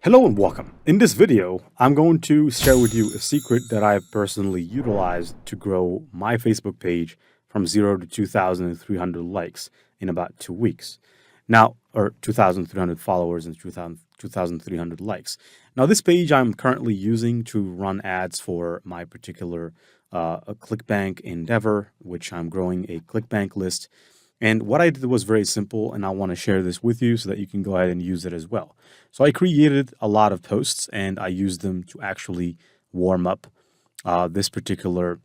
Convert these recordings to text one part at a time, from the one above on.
Hello and welcome. In this video, I'm going to share with you a secret that I've personally utilized to grow my Facebook page from 0 to 2,300 likes in about 2 weeks. Now, or 2,300 followers and 2,300 likes. Now, this page I'm currently using to run ads for my particular a ClickBank endeavor, which I'm growing a ClickBank list. And what I did was very simple, and I want to share this with you so that you can go ahead and use it as well. So I created a lot of posts, and I used them to actually warm up this particular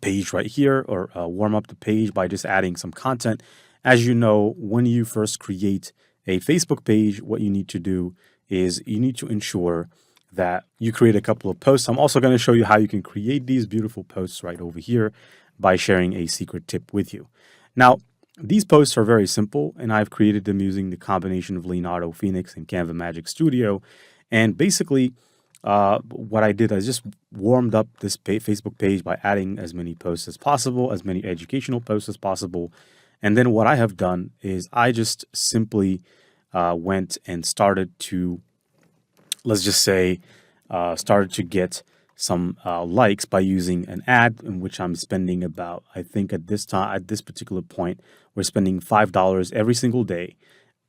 page right here, or warm up the page by just adding some content. As you know, when you first create a Facebook page, what you need to do is you need to ensure that you create a couple of posts. I'm also going to show you how you can create these beautiful posts right over here by sharing a secret tip with you. Now, these posts are very simple, and I've created them using the combination of Leonardo Phoenix and Canva Magic Studio. And basically, what I did is just warmed up this Facebook page by adding as many posts as possible, as many educational posts as possible. And then what I have done is I just simply went and started to, let's just say, started to get some likes by using an ad in which I'm spending about, I think at this time, at this particular point, we're spending $5 every single day.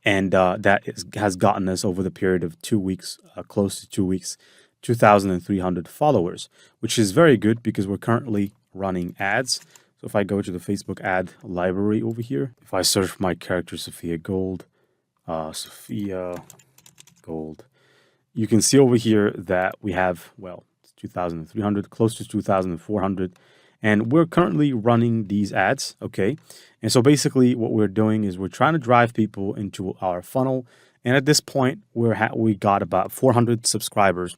And has gotten us over the period of 2 weeks, close to 2 weeks, 2,300 followers, which is very good because we're currently running ads. So if I go to the Facebook ad library over here, if I search for my character, Sophia Gold, you can see over here that we have, well, 2,300, close to 2,400. And we're currently running these ads, okay? And so basically what we're doing is we're trying to drive people into our funnel. And at this point, we got about 400 subscribers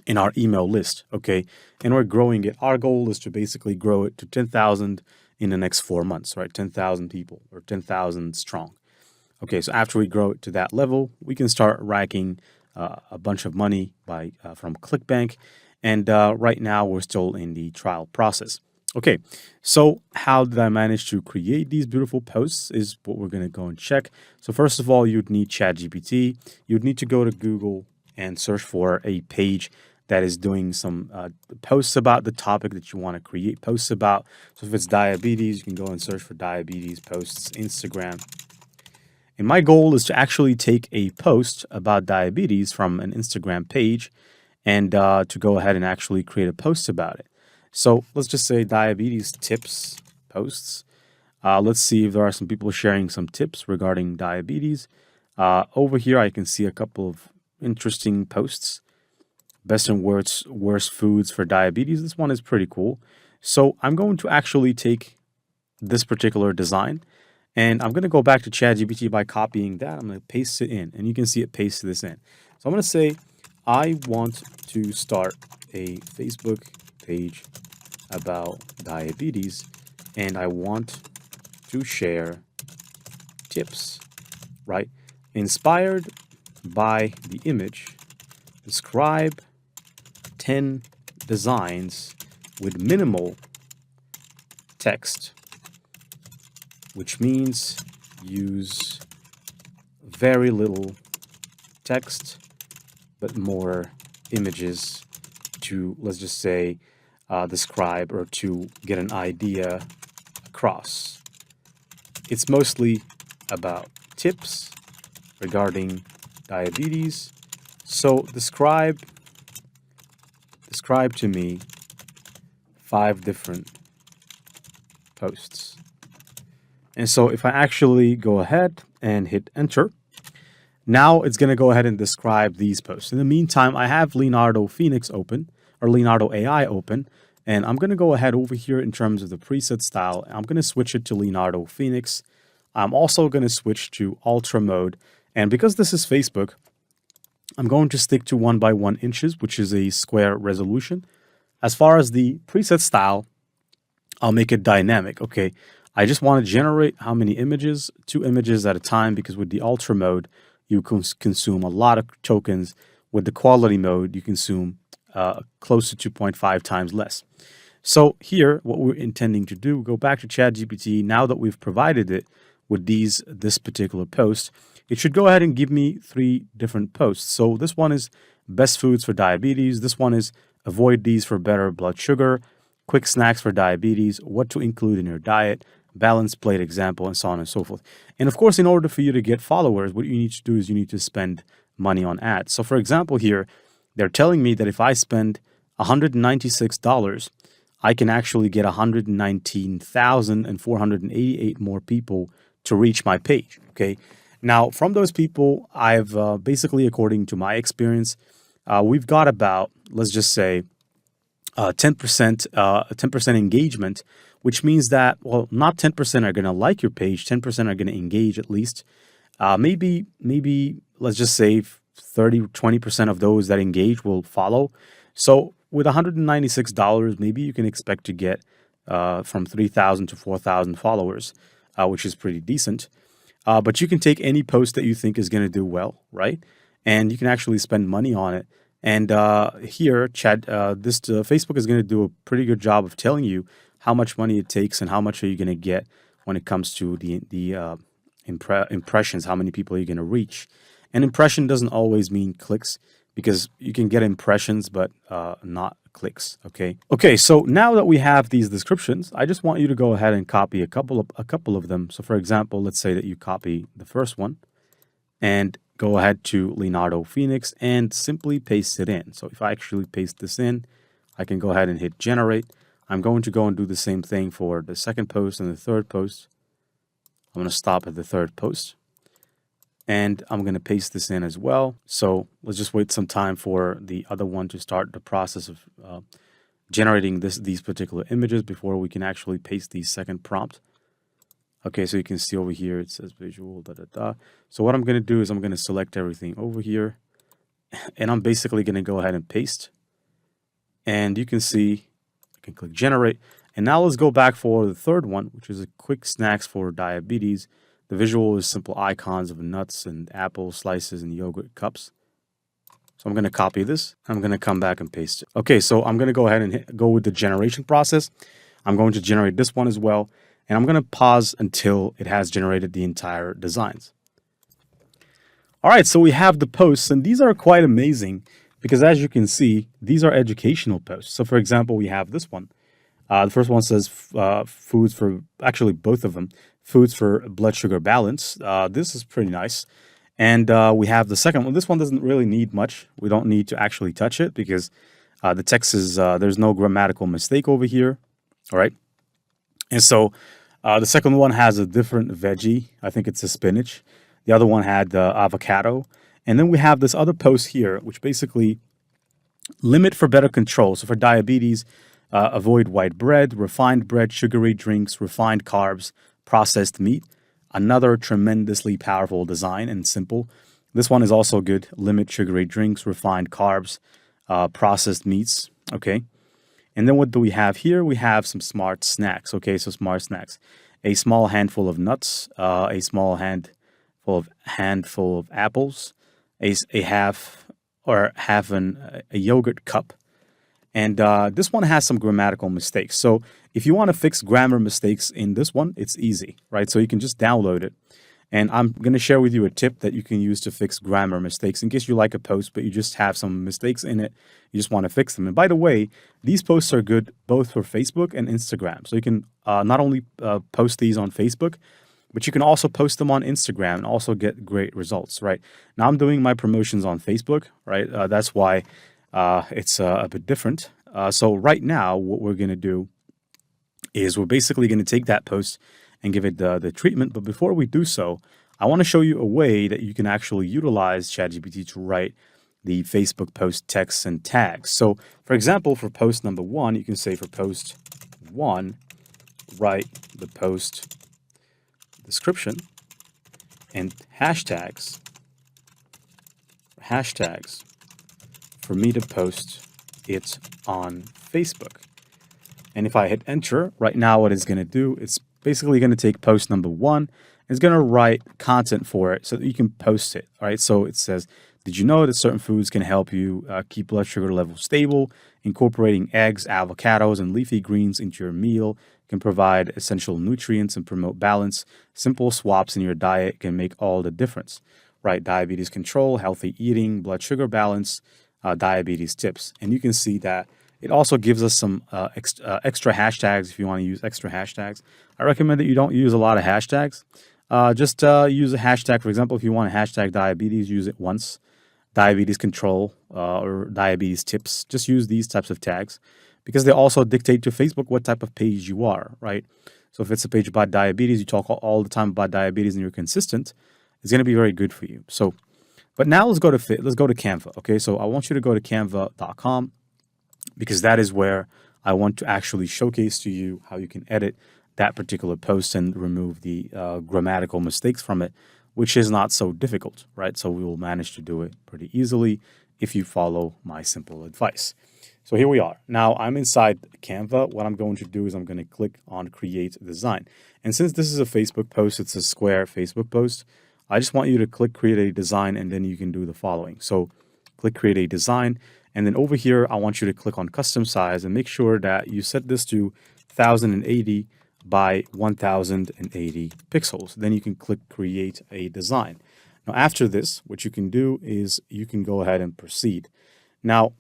in our email list, okay? And we're growing it. Our goal is to basically grow it to 10,000 in the next 4 months, right? 10,000 people or 10,000 strong. Okay, so after we grow it to that level, we can start racking a bunch of money from ClickBank. And right now, we're still in the trial process. Okay, so how did I manage to create these beautiful posts is what we're going to go and check. So first of all, you'd need ChatGPT. You'd need to go to Google and search for a page that is doing some posts about the topic that you want to create posts about. So if it's diabetes, you can go and search for diabetes posts, Instagram. And my goal is to actually take a post about diabetes from an Instagram page and to go ahead and actually create a post about it. So let's just say diabetes tips posts. Let's see if there are some people sharing some tips regarding diabetes. Over here, I can see a couple of interesting posts. Best and worst foods for diabetes. This one is pretty cool. So I'm going to actually take this particular design, and I'm going to go back to ChatGPT by copying that. I'm going to paste it in, and you can see it paste this in. So I'm going to say, I want to start a Facebook page about diabetes, and I want to share tips, right? Inspired by the image, describe 10 designs with minimal text, which means use very little text but more images to, let's just say, describe or to get an idea across. It's mostly about tips regarding diabetes. So describe to me 5 different posts. And so if I actually go ahead and hit enter, now it's going to go ahead and describe these posts. In the meantime, I have Leonardo Phoenix open, or Leonardo AI open, and I'm going to go ahead over here in terms of the preset style. I'm going to switch it to Leonardo Phoenix. I'm also going to switch to Ultra mode. And because this is Facebook, I'm going to stick to 1 by 1 inches, which is a square resolution. As far as the preset style, I'll make it dynamic. Okay, I just want to generate how many images? 2 images at a time, because with the Ultra mode, you consume a lot of tokens. With the quality mode, you consume close to 2.5 times less. So here, what we're intending to do, go back to ChatGPT. Now that we've provided it with this particular post, it should go ahead and give me 3 different posts. So this one is best foods for diabetes. This one is avoid these for better blood sugar, quick snacks for diabetes, what to include in your diet, balanced plate example, and so on and so forth. And of course, in order for you to get followers, what you need to do is you need to spend money on ads. So for example, here, they're telling me that if I spend $196, I can actually get 119,488 more people to reach my page. Okay. Now, from those people, I've basically, according to my experience, we've got about, let's just say, 10% engagement, which means that, well, not 10% are going to like your page, 10% are going to engage at least. Maybe, let's just say 30, 20% of those that engage will follow. So with $196, maybe you can expect to get from 3,000 to 4,000 followers, which is pretty decent. But you can take any post that you think is going to do well, right? And you can actually spend money on it. And here, Chad, Facebook is going to do a pretty good job of telling you how much money it takes and how much are you going to get when it comes to the impressions, how many people are you going to reach. An impression doesn't always mean clicks, because you can get impressions, but not clicks. Okay. So now that we have these descriptions, I just want you to go ahead and copy a couple of them. So for example, let's say that you copy the first one and go ahead to Leonardo Phoenix and simply paste it in. So if I actually paste this in, I can go ahead and hit generate. I'm going to go and do the same thing for the second post and the third post. I'm going to stop at the third post. And I'm going to paste this in as well. So let's just wait some time for the other one to start the process of generating these particular images before we can actually paste the second prompt. Okay, so you can see over here, it says visual, So what I'm going to do is I'm going to select everything over here. And I'm basically going to go ahead and paste. And you can see, I can click generate. And now let's go back for the third one, which is a quick snacks for diabetes. The visual is simple icons of nuts and apple slices and yogurt cups. So I'm going to copy this. I'm going to come back and paste it. Okay, so I'm going to go ahead and go with the generation process. I'm going to generate this one as well. And I'm going to pause until it has generated the entire designs. All right, so we have the posts, and these are quite amazing because as you can see, these are educational posts. So for example, we have this one. The first one says foods for, actually both of them, foods for blood sugar balance. This is pretty nice. And we have the second one. This one doesn't really need much. We don't need to actually touch it because the text is, there's no grammatical mistake over here. All right. And so the second one has a different veggie. I think it's a spinach. The other one had avocado. And then we have this other post here, which basically limit for better control. So for diabetes, avoid white bread, refined bread, sugary drinks, refined carbs, processed meat. Another tremendously powerful design and simple. This one is also good. Limit sugary drinks, refined carbs, processed meats. Okay. And then what do we have here? We have some smart snacks. Okay, so smart snacks. A small handful of nuts, a small handful of apples, a half a yogurt cup. And this one has some grammatical mistakes. So if you want to fix grammar mistakes in this one, it's easy, right? So you can just download it. And I'm going to share with you a tip that you can use to fix grammar mistakes in case you like a post, but you just have some mistakes in it. You just want to fix them. And by the way, these posts are good both for Facebook and Instagram. So you can not only post these on Facebook, but you can also post them on Instagram and also get great results, right? Now I'm doing my promotions on Facebook, right? That's why it's a bit different. So right now, what we're going to do is we're basically going to take that post and give it the treatment. But before we do so, I want to show you a way that you can actually utilize ChatGPT to write the Facebook post text and tags. So for example, for post number 1, you can say for post 1, write the post description and hashtags for me to post it on Facebook. And if I hit enter, right now what it's going to do, it's basically going to take post number 1. It's going to write content for it so that you can post it. All right. So it says, did you know that certain foods can help you keep blood sugar levels stable? Incorporating eggs, avocados, and leafy greens into your meal can provide essential nutrients and promote balance. Simple swaps in your diet can make all the difference, right? Diabetes control, healthy eating, blood sugar balance, diabetes tips. And you can see that it also gives us some extra hashtags if you want to use extra hashtags. I recommend that you don't use a lot of hashtags. Just use a hashtag. For example, if you want to hashtag diabetes, use it once. Diabetes control or diabetes tips. Just use these types of tags because they also dictate to Facebook what type of page you are, right? So if it's a page about diabetes, you talk all the time about diabetes and you're consistent, it's going to be very good for you. So, but now let's go to Canva. Okay, so I want you to go to canva.com because that is where I want to actually showcase to you how you can edit that particular post and remove the grammatical mistakes from it, which is not so difficult, right? So we will manage to do it pretty easily if you follow my simple advice. So here we are. Now I'm inside Canva. What I'm going to do is I'm going to click on Create Design. And since this is a Facebook post, it's a square Facebook post, I just want you to click Create a Design and then you can do the following. So click Create a Design. And then over here, I want you to click on Custom Size and make sure that you set this to 1080 by 1080 pixels. Then you can click Create a Design. Now, after this, what you can do is you can go ahead and proceed. Now,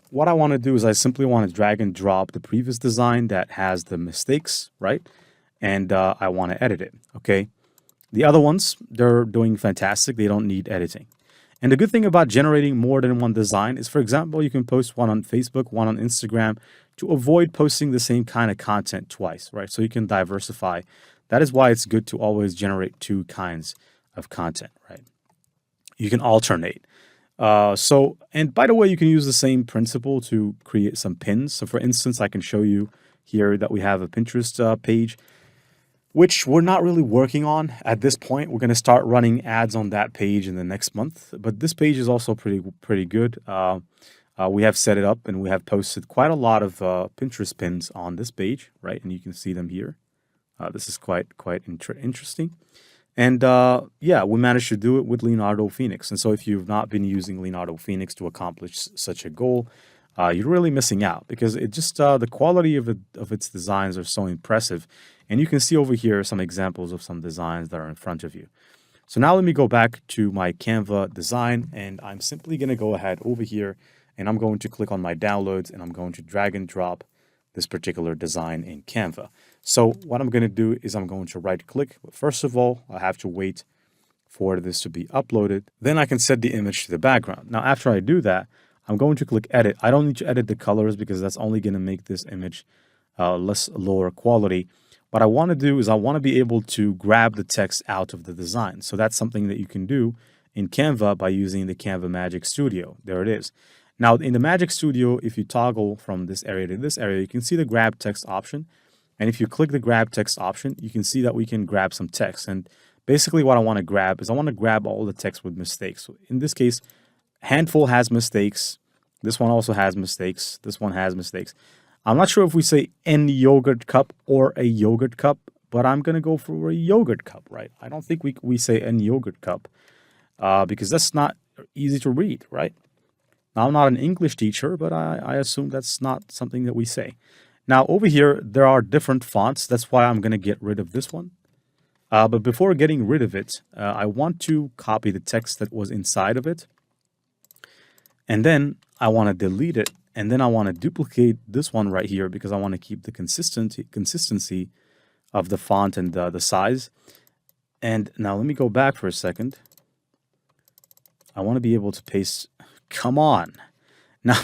what I want to do is I simply want to drag and drop the previous design that has the mistakes, right? And I want to edit it, okay? The other ones, they're doing fantastic. They don't need editing. And the good thing about generating more than one design is, for example, you can post one on Facebook, one on Instagram to avoid posting the same kind of content twice, right? So you can diversify. That is why it's good to always generate two kinds of content, right? You can alternate. And by the way, you can use the same principle to create some pins. So for instance, I can show you here that we have a Pinterest page, which we're not really working on at this point. We're going to start running ads on that page in the next month. But this page is also pretty good. We have set it up and we have posted quite a lot of Pinterest pins on this page, right? And you can see them here. This is quite interesting. And yeah, we managed to do it with Leonardo Phoenix. And so if you've not been using Leonardo Phoenix to accomplish such a goal, you're really missing out because it just the quality of its designs are so impressive. And you can see over here some examples of some designs that are in front of you. So now let me go back to my Canva design, and I'm simply going to go ahead over here, and I'm going to click on my downloads, and I'm going to drag and drop this particular design in Canva. So what I'm going to do is I'm going to right click. But first of all, I have to wait for this to be uploaded. Then I can set the image to the background. Now, after I do that, I'm going to click edit. I don't need to edit the colors because that's only going to make this image lower quality. What I want to do is I want to be able to grab the text out of the design. So that's something that you can do in Canva by using the Canva Magic Studio. There it is. Now in the Magic Studio, if you toggle from this area to this area, you can see the grab text option. And if you click the grab text option, you can see that we can grab some text. And basically what I want to grab is I want to grab all the text with mistakes. So in this case, handful has mistakes. This one also has mistakes. This one has mistakes. I'm not sure if we say an yogurt cup or a yogurt cup, but I'm going to go for a yogurt cup, right? I don't think we say an yogurt cup because that's not easy to read, right? Now, I'm not an English teacher, but I assume that's not something that we say. Now, over here, there are different fonts. That's why I'm going to get rid of this one. But before getting rid of it, I want to copy the text that was inside of it. And then I want to delete it. And then I want to duplicate this one right here because I want to keep the consistency of the font and the size. And now let me go back for a second. I want to be able to paste. Come on. Now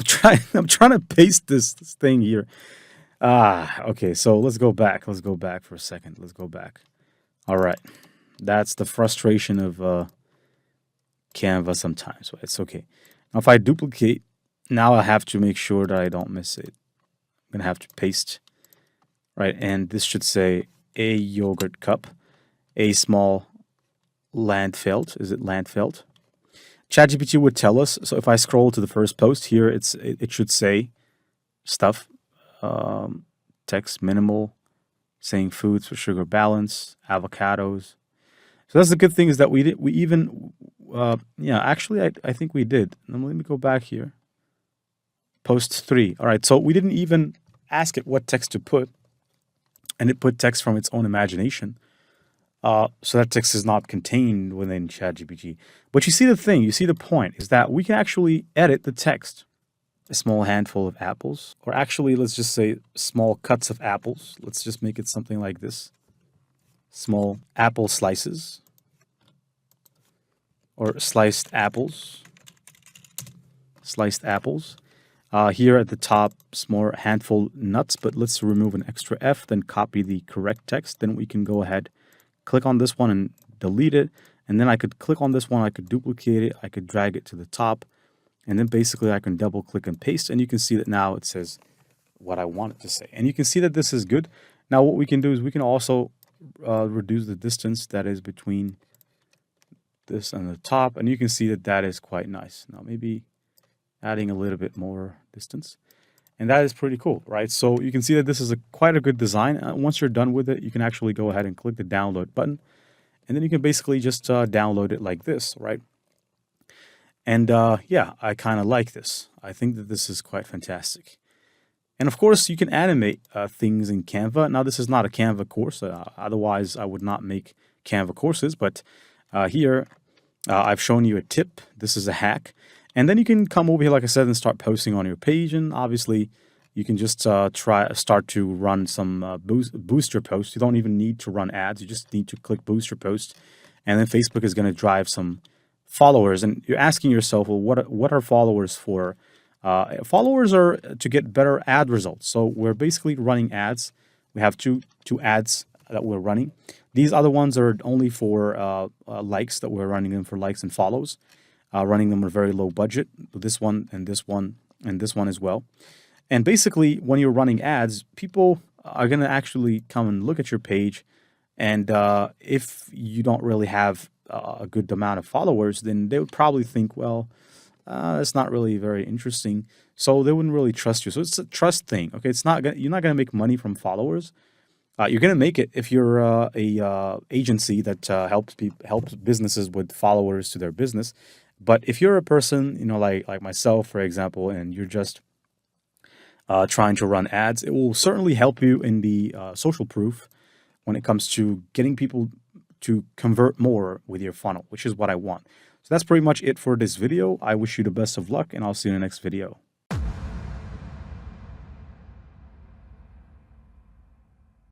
I'm trying to paste this thing here. Okay, so let's go back. Let's go back for a second. Let's go back. All right. That's the frustration of Canva sometimes. So it's okay. Now if I duplicate, now I have to make sure that I don't miss it. I'm going to have to paste, right? And this should say a yogurt cup, a small landfelt. Is it landfelt? ChatGPT would tell us. So if I scroll to the first post here, it should say stuff, text minimal, saying foods for sugar balance, avocados. So that's the good thing is that I think we did. Now, let me go back here. Post 3. All right, so we didn't even ask it what text to put. and it put text from its own imagination. So that text is not contained within ChatGPT. But you see the thing, you see the point, is that we can actually edit the text. A small handful of apples, or actually, let's just say small cuts of apples. Let's just make it something like this. Small apple slices, or sliced apples. Sliced apples. Here at the top, small handful nuts, but let's remove an extra F, then copy the correct text. Then we can go ahead, click on this one and delete it. And then I could click on this one, I could duplicate it, I could drag it to the top. And then basically I can double click and paste, and you can see that now it says what I want it to say. And you can see that this is good. Now what we can do is we can also reduce the distance that is between this and the top, and you can see that that is quite nice. Now maybe adding a little bit more distance, and that is pretty cool, right? So you can see that this is quite a good design. Once you're done with it, you can actually go ahead and click the download button, and then you can basically just download it like this, right? And yeah, I kind of like this. I think that this is quite fantastic. And of course, you can animate things in Canva. Now, this is not a Canva course. Otherwise, I would not make Canva courses. But here, I've shown you a tip. This is a hack. And then you can come over here, like I said, and start posting on your page. And obviously, you can just start to run some booster posts. You don't even need to run ads. You just need to click booster post. And then Facebook is going to drive some followers, and you're asking yourself, well, what are followers for? Followers are to get better ad results. So we're basically running ads. We have two ads that we're running. These other ones are only for likes, that we're running them for likes and follows, running them at a very low budget. This one and this one and this one as well. And basically, when you're running ads, people are going to actually come and look at your page. And if you don't really have a good amount of followers, then they would probably think, well, that's not really very interesting. So they wouldn't really trust you. So it's a trust thing. Okay, you're not gonna make money from followers. You're gonna make it if you're a agency that helps businesses with followers to their business. But if you're a person, like myself, for example, and you're just trying to run ads, it will certainly help you in the social proof when it comes to getting people to convert more with your funnel, which is what I want. So that's pretty much it for this video. I wish you the best of luck, and I'll see you in the next video.